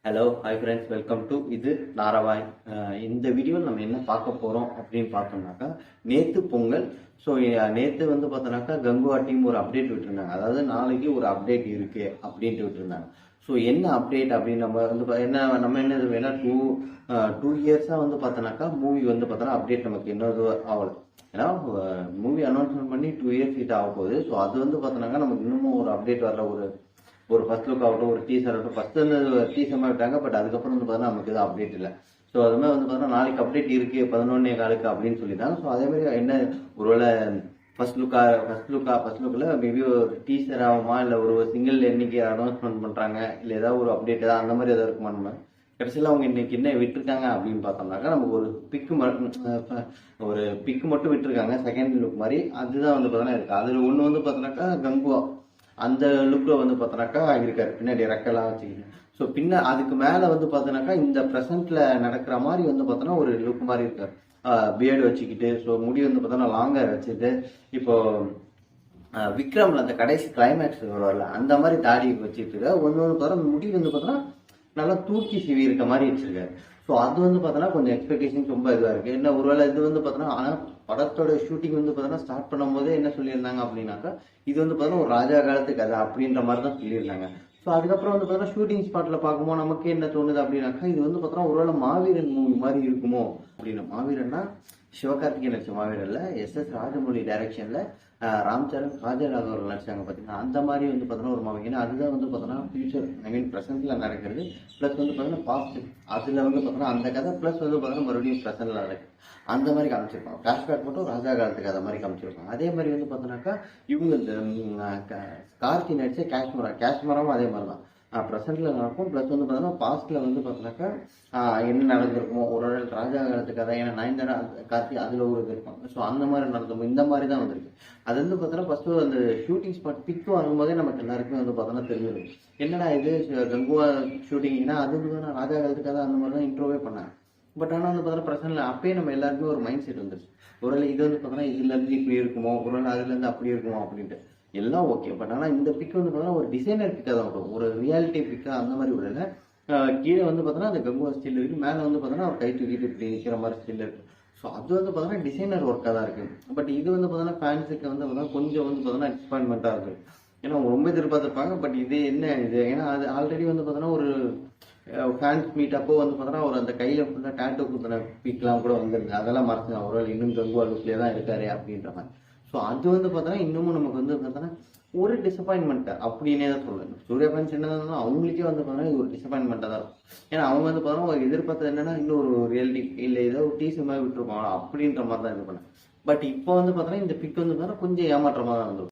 Hello hi friends, welcome to இது நாரவாய். இந்த வீடியோவில் நம்ம என்ன பார்க்க போகிறோம் அப்படின்னு பார்த்தோம்னாக்கா, நேற்று பொங்கல். ஸோ நேற்று வந்து பார்த்தோன்னாக்கா கங்குவா டீம் ஒரு அப்டேட் விட்டுருந்தாங்க. அதாவது நாளைக்கு ஒரு அப்டேட் இருக்குது அப்படின்ட்டு விட்டுருந்தாங்க. ஸோ என்ன அப்டேட் அப்படின்னு நம்ம வந்து நம்ம என்ன வேணா டூ இயர்ஸாக வந்து பார்த்தோன்னாக்கா மூவி வந்து பார்த்தோன்னா அப்டேட் நமக்கு இன்னொரு ஆகலை. ஏன்னா மூவி அனௌன்ஸ்மெண்ட் பண்ணி 2 இயர்ஸ் கிட்ட ஆக போகுது. ஸோ அது வந்து பார்த்தோன்னாக்கா நமக்கு இன்னமும் ஒரு அப்டேட் வரல. ஒரு ஃபர்ஸ்ட் லுக் ஆகட்டும், ஒரு டீசர் ஆகட்டும். ஃபர்ஸ்ட் வந்து டீசர் மாதிரி விட்டாங்க, பட் அதுக்கப்புறம் வந்து பார்த்தா நமக்கு எதுவும் அப்டேட் இல்லை. ஸோ அதுமாதிரி வந்து பார்த்தா நாளைக்கு அப்டேட் இருக்கு 11:15 அப்படின்னு சொல்லிட்டாங்க. ஸோ அதே மாதிரி என்ன ஒருவேளை ஃபர்ஸ்ட் லுக்கில் மேபி ஒரு டீசர் ஆகுமா, இல்லை ஒரு சிங்கிள் எண்ணிக்கை அனௌன்ஸ்மெண்ட் பண்ணுறாங்க, இல்லை ஏதாவது ஒரு அப்டேட் ஏதாவது அந்த மாதிரி எதாவது இருக்குமா. நம்ம கடைசியில் அவங்க இன்னைக்கு என்ன விட்டுருக்காங்க அப்படின்னு பார்த்தோம்னாக்கா, நமக்கு ஒரு பிக்கு மட்டும் விட்டுருக்காங்க செகண்ட் லுக் மாதிரி. அதுதான் வந்து பார்த்தோன்னா இருக்குது. அதில் ஒன்று வந்து பார்த்தோன்னாக்கா கங்குவா அந்த லுக்கில் வந்து பார்த்தோன்னாக்கா இருக்காரு, பின்னாடி ரெக்கெல்லாம் வச்சுக்கிட்டு. ஸோ அதுக்கு மேலே வந்து பார்த்தோன்னாக்கா இந்த ப்ரெசென்ட்ல நடக்கிற மாதிரி வந்து பார்த்தோன்னா ஒரு லுக் மாதிரி இருக்காரு. பியர்டு வச்சுக்கிட்டு, ஸோ முடி வந்து பார்த்தோன்னா லாங்கர் வச்சுட்டு, இப்போ விக்ரம்ல அந்த கடைசி கிளைமேக்ஸ் வருவார்ல அந்த மாதிரி தாடி வச்சுட்டு இருக்காரு. ஒன்று வந்து பார்த்தோன்னா முடி வந்து பார்த்தோன்னா நல்லா தூக்கி சிவி இருக்க மாதிரி வச்சிருக்காரு. ஸோ அது வந்து பார்த்தோன்னா கொஞ்சம் எக்ஸ்பெக்டேஷன் ரொம்ப இதுவாக இருக்கு. என்ன ஒருவேளை இது வந்து பார்த்தோன்னா, ஆனால் படத்தோட ஷூட்டிங் வந்து பார்த்தோன்னா ஸ்டார்ட் பண்ணும் போதே என்ன சொல்லியிருந்தாங்க அப்படின்னாக்கா, இது வந்து பார்த்தோன்னா ஒரு ராஜா காலத்து கதை அப்படின்ற மாதிரி தான் சொல்லியிருந்தாங்க. ஸோ அதுக்கப்புறம் வந்து பார்த்தோன்னா ஷூட்டிங் ஸ்பாட்ல பார்க்கும்போது நமக்கு என்ன தோணுது அப்படின்னாக்கா, இது வந்து பார்த்தோன்னா ஒருவேளை மாவீரன் மூவி மாதிரி இருக்குமோ அப்படின்னு. மாவீரன்னா சிவகார்த்திகேயன் நடிச்ச மாவீரன்ல எஸ் ராஜமௌழி டைரக்ஷன்ல ராம் சரண், காஜல் அவர்கள் நடிச்சாங்க பார்த்தீங்கன்னா, அந்த மாதிரி வந்து பார்த்தோன்னா ஒரு மாவீரன். ஏன்னா அதுதான் வந்து பார்த்தோன்னா ஃபியூச்சர், ஐ மீன் ப்ரெசென்ட்ல நடக்கிறது, ப்ளஸ் வந்து பார்த்தோன்னா பாஸ்ட். அதில் வந்து பார்த்தோன்னா அந்த கதை ப்ளஸ் வந்து பார்த்தோன்னா மறுபடியும் ப்ரெசென்ட்ல நடக்குது. அந்த மாதிரி காமிச்சிருப்பாங்க. ஃப்ளாஷ்பேக் மட்டும் ராஜா காலத்துக்கு அதை மாதிரி காமிச்சிருப்பாங்க. அதே மாதிரி வந்து பார்த்தோன்னாக்கா இவங்க இந்த கார்த்தி நடிச்ச காஷ்மராவும் அதே மாதிரி தான் ப்ரெசென்ட்ல நடக்கும். ப்ளஸ் வந்து பார்த்தோன்னா பாஸ்ட்ல வந்து பார்த்தோன்னாக்கா என்ன நடந்திருக்குமோ, ஒரு ராஜா காலத்து கதை. ஏன்னா நயன்தாரா கார்த்தி அதில் ஒரு இது இருப்பாங்க. ஸோ அந்த மாதிரி நடந்துருக்கும். இந்த மாதிரி தான் வந்திருக்கு. அது வந்து பார்த்தோன்னா ஃபர்ஸ்ட் அந்த ஷூட்டிங் ஸ்பாட் பிக் வாங்கும்போதே நமக்கு எல்லாருக்குமே வந்து பார்த்தோன்னா தெரிஞ்சிடும், என்னடா இது கங்குவா ஷூட்டிங். ஏன்னா அது வந்து ராஜா காலத்து கதை அந்த மாதிரி தான் இன்ட்ரோவே பண்ணாங்க. பட் ஆனால் வந்து பார்த்தோன்னா பிரச்சனை அப்பயே நம்ம எல்லாருக்குமே ஒரு மைண்ட் செட் வந்துருச்சு. ஒருவேளை இது வந்து பார்த்தோன்னா இதுலேருந்து இப்படி இருக்குமோ, ஒருவேளை அதுலேருந்து அப்படி இருக்குமோ அப்படின்ட்டு எல்லாம் ஓகே. பட் ஆனால் இந்த பிக் வந்து பார்த்தோன்னா ஒரு டிசைனர் பிக்காக தான் வரும், ஒரு ரியாலிட்டி பிக்காக அந்த மாதிரி விடல. கீழே வந்து பார்த்தோன்னா அந்த கங்குவா ஸ்டில் இருக்குது, மேலே வந்து பார்த்தோன்னா ஒரு கை தூக்கிட்டு இப்படி நிற்கிற மாதிரி ஸ்டில் இருக்குது. ஸோ அது வந்து பார்த்தோன்னா டிசைனர் ஒர்க்காக தான் இருக்குது. பட் இது வந்து பார்த்தோன்னா ஃபேன்ஸுக்கு வந்து பார்த்தோன்னா கொஞ்சம் வந்து பார்த்தோன்னா டிசப்பாயின்மெண்ட்டாக இருக்குது. ஏன்னா அவங்க ரொம்ப எதிர்பார்த்துருப்பாங்க. பட் இது என்ன இது, ஏன்னா அது ஆல்ரெடி வந்து பார்த்தோன்னா ஒரு ஃபேன்ஸ் மீட் அப்போ வந்து பார்த்தோன்னா ஒரு அந்த கையில் ஃபுல்லாக டேட்டோ குத்துன பீக்லாம் கூட வந்துருக்கு. அதெல்லாம் மறந்து அவரால் இன்னும் கங்குவா லுக்லேயே தான் இருக்காரு அப்படின்ற மாதிரி. ஸோ அது வந்து பார்த்தோன்னா இன்னமும் நமக்கு வந்து பார்த்தோன்னா ஒரு டிசப்பாயின்மெண்ட் அப்படின்னே தான் சொல்லணும். சூர்யா ஃபேன்ஸ் என்ன தான் அவங்களுக்கே வந்து பார்த்தோன்னா இது ஒரு டிசப்பாயின்மெண்ட்டாக தான் இருக்கும். ஏன்னா அவங்க வந்து பார்த்தோன்னா ஒரு எதிர்பார்த்தது என்னன்னா இன்னும் ஒரு ரியாலிட்டி இல்லை, ஏதோ ஒரு டீசர் மாதிரி விட்டுருப்பாங்க அப்படின்ற மாதிரி தான் இது பண்ணேன். பட் இப்போ வந்து பார்த்தோன்னா இந்த பிக் வந்து பார்த்தோன்னா கொஞ்சம் ஏமாற்றமாக தான் வந்துடும்.